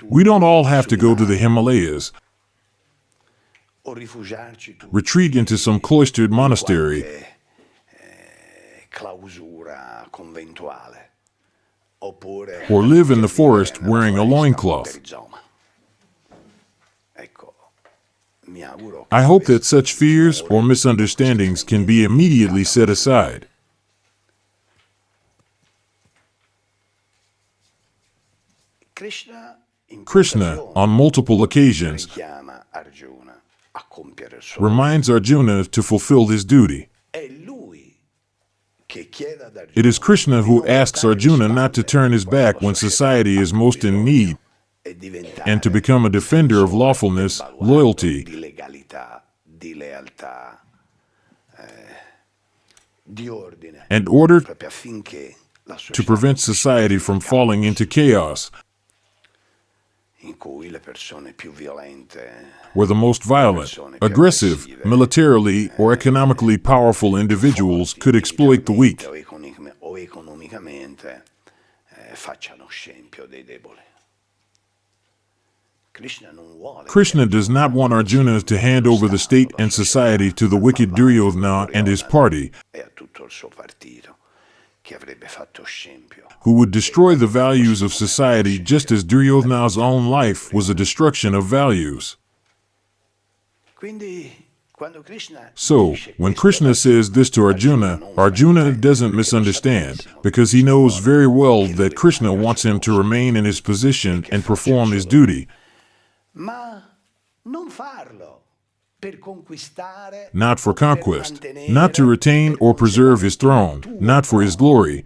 We don't all have to go to the Himalayas, retreat into some cloistered monastery, or live in the forest wearing a loincloth. I hope that such fears or misunderstandings can be immediately set aside. Krishna, on multiple occasions, reminds Arjuna to fulfill his duty. It is Krishna who asks Arjuna not to turn his back when society is most in need, and to become a defender of lawfulness, loyalty, and order to prevent society from falling into chaos, where the most violent, aggressive, militarily or economically powerful individuals could exploit the weak. Krishna does not want Arjuna to hand over the state and society to the wicked Duryodhana and his party, who would destroy the values of society just as Duryodhana's own life was a destruction of values. So, when Krishna says this to Arjuna, Arjuna doesn't misunderstand, because he knows very well that Krishna wants him to remain in his position and perform his duty. Not for conquest, not to retain or preserve his throne, not for his glory,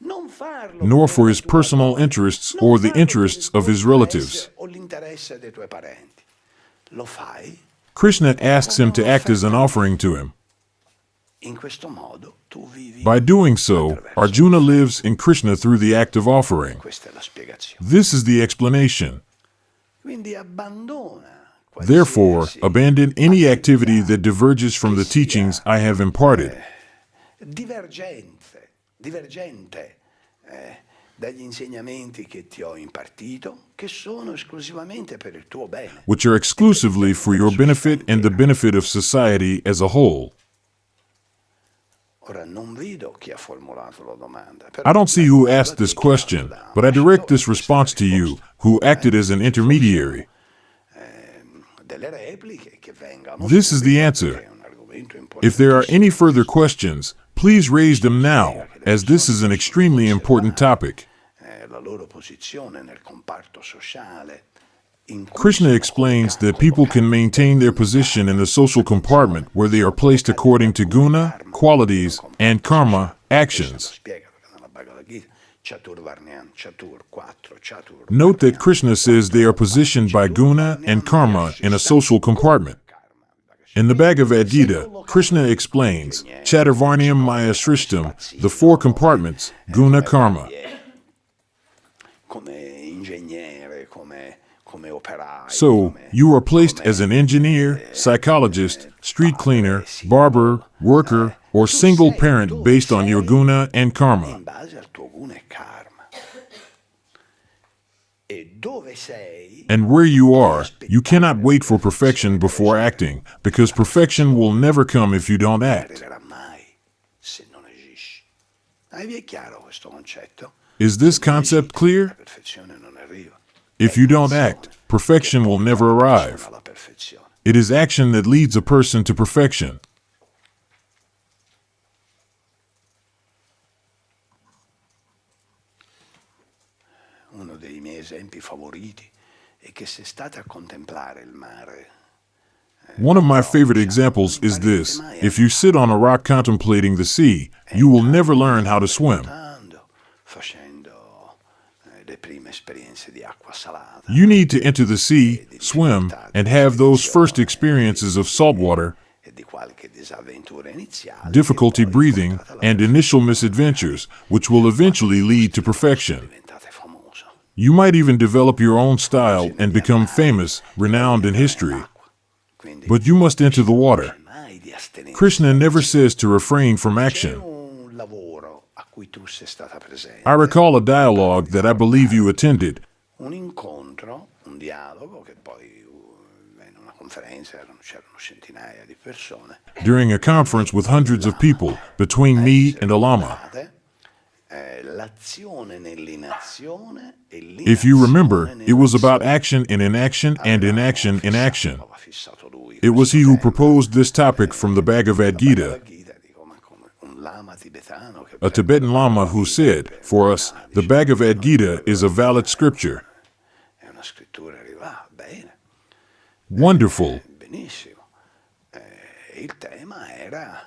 nor for his personal interests or the interests of his relatives. Krishna asks him to act as an offering to him. By doing so, Arjuna lives in Krishna through the act of offering. This is the explanation. Therefore, abandon any activity that diverges from the teachings I have imparted, which are exclusively for your benefit and the benefit of society as a whole. I don't see who asked this question, but I direct this response to you, who acted as an intermediary. This is the answer. If there are any further questions, please raise them now, as this is an extremely important topic. Krishna explains that people can maintain their position in the social compartment where they are placed according to guna, qualities, and karma, actions. Note that Krishna says they are positioned by guna and karma in a social compartment. In the Bhagavad Gita, Krishna explains, Chaturvarnyam Maya Shrishtam, the four compartments, guna karma. So, you are placed as an engineer, psychologist, street cleaner, barber, worker, or single parent based on your guna and karma. And where you are, you cannot wait for perfection before acting, because perfection will never come if you don't act. Is this concept clear? If you don't act, perfection will never arrive. It is action that leads a person to perfection. One of my favorite examples is this. If you sit on a rock contemplating the sea, you will never learn how to swim. You need to enter the sea, swim, and have those first experiences of salt water, difficulty breathing, and initial misadventures, which will eventually lead to perfection. You might even develop your own style and become famous, renowned in history. But you must enter the water. Krishna never says to refrain from action. I recall a dialogue that I believe you attended, un incontro, un dialogo che poi in una conferenza c'erano centinaia di persone. During a conference with hundreds of people, between me and a lama. L'azione nell'inazione e If you remember, it was about nell'azione. action in inaction and inaction in action. Aveva fissato lui It was questo he who tema. proposed this topic from the Bhagavad Gita, Bhagavad Gita, dico, ma come un lama tibetano che a prende Tibetan la Lama Bhagavad who Gita said, per for us, the Bhagavad Gita is a valid scripture. è una scrittura arrivata, bene, Wonderful. benissimo. Il tema era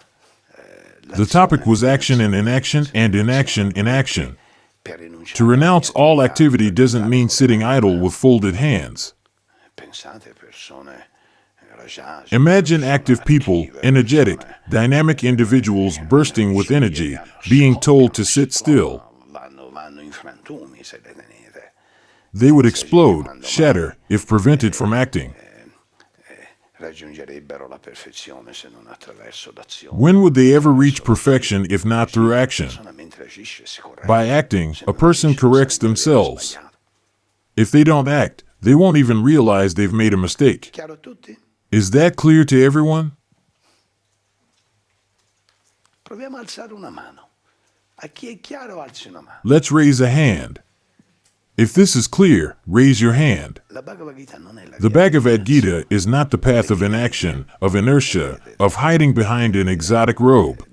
The topic was action in inaction and inaction in action. per rinunciare To renounce alle all attività, activity per doesn't rinunciare mean alle sitting attività. idle with folded hands. Pensate persone rajasi, Imagine persone active people, attive, energetic, persone dynamic individuals bursting with energy, being told to sit still. vanno in frantumi se le tenete. They would explode, shatter, if prevented from acting. Raggiungerebbero la perfezione se non attraverso l'azione. When would they ever reach perfection if not through action? La persona mentre agisce si corregge. By acting, Se a non person agisce, corrects sa di aver themselves. sbagliato. If they don't act, they won't even realize they've made a mistake. Chiaro a tutti? Is that clear to everyone? Proviamo a alzare una mano. A chi è chiaro alzi una mano. Let's raise a hand. If this is clear, raise your hand. La Bhagavad Gita non è la The via Bhagavad dell'inazione, Gita is not the path of inaction, of inertia, of hiding behind an exotic robe.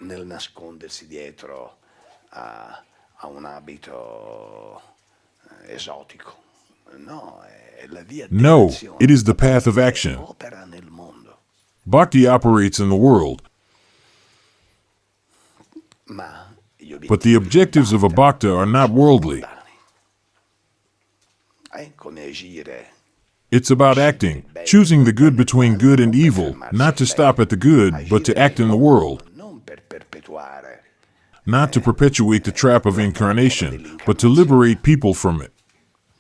nel nascondersi dietro a un abito esotico. No, è la via No, dell'azione. it is the path of action. Opera nel mondo, Bhakti operates in the world, ma gli but the objectives of a bhakta are not worldly. mondani. Come agire. It's about acting, choosing the good between good and evil, not to stop at the good, but to act in the world, Non per perpetuare, not to perpetuate the trap of incarnation, but to liberate people from it.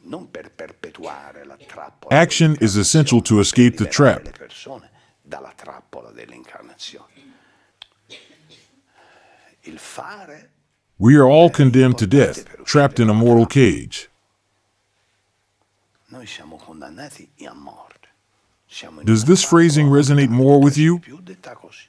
non per perpetuare la trappola. Action is essential to escape the liberare trap. le persone dalla trappola dell'incarnazione. Il fare. We are all condemned to death, trapped in a mortal cage. Noi siamo condannati a morte. Siamo in Does una this phrasing trappola resonate mortale, more with you? più detta così.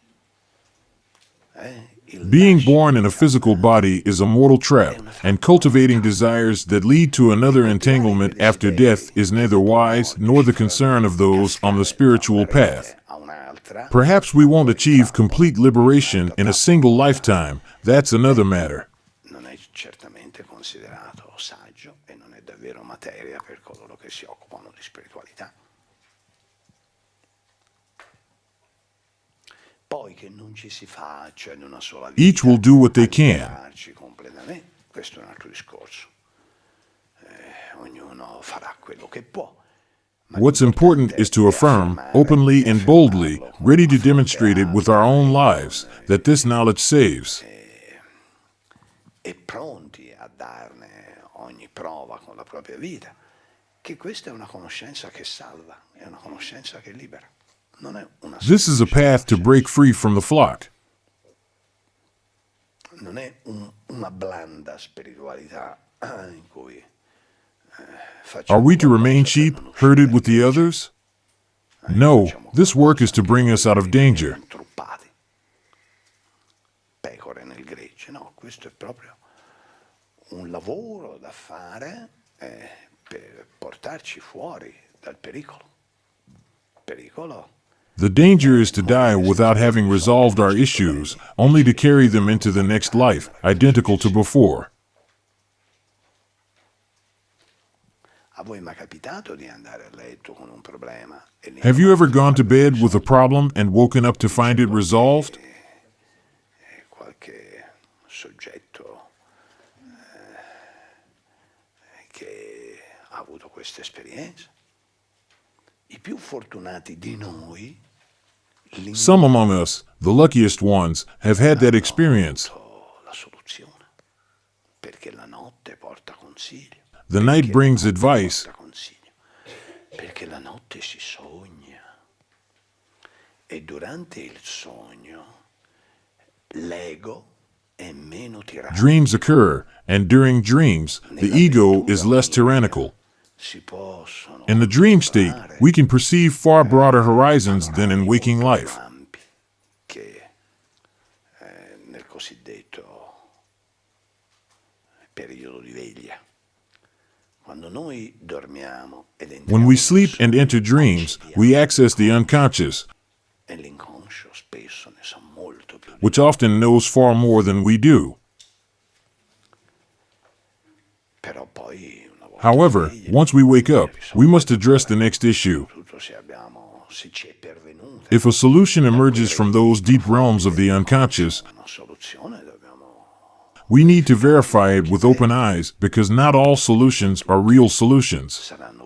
Il Being nascere born in a physical body is a mortal trap, and cultivating desires that lead to another entanglement after death is neither wise nor the concern of those on the spiritual path. a un'altra. Perhaps we won't achieve complete liberation in a single lifetime. That's another matter. Non è certamente considerato saggio e non è davvero materia per coloro che si occupano di spiritualità. Poi che non ci si faccia in una sola vita. Each will do what they can. liberarci completamente, questo è un altro discorso. Ognuno farà quello che può. Ma What's important is to affirm, openly and boldly, ready to demonstrate it with our own lives, that this knowledge saves. e pronti a darne ogni prova con la propria vita, che questa è una conoscenza che salva, è una conoscenza che libera. Non è una This is a path to break free from the flock. non è una blanda spiritualità in cui Are we to remain sheep, herded with the others? No, this work is to bring us out of danger. Truppati, pecore nel gregge. No, questo è proprio un lavoro da fare per portarci fuori dal pericolo. Pericolo. The danger is to die without having resolved our issues, only to carry them into the next life, identical to before. A voi è mai capitato di andare a letto con un problema? Have you ever gone to bed with a problem and woken up to find it resolved? Qualche soggetto che ha avuto questa esperienza? I più fortunati di noi Some among us, the luckiest ones, have had that experience. la soluzione, perché la notte porta consiglio. The night brings advice. Porta consiglio, perché la notte si sogna e durante il sogno l'ego è meno tirannico. Dreams occur, and during dreams, the ego is less tyrannical. si possono In the dream state, trovare we can perceive far broader horizons than in waking panorami life. molto più ampi che nel cosiddetto periodo di veglia. Quando noi dormiamo ed When entriamo we nel sleep and sonno, enter dreams, we access the unconscious, e l'inconscio spesso ne sa molto più di which often knows far more than we do. Però poi, una volta However, svegli, once we wake up, bisogna we must address the next issue. soprattutto se ci è pervenuta If a solution emerges from those deep realms of the unconscious, una soluzione, dobbiamo we need to verify it with open eyes because not all solutions are real solutions. saranno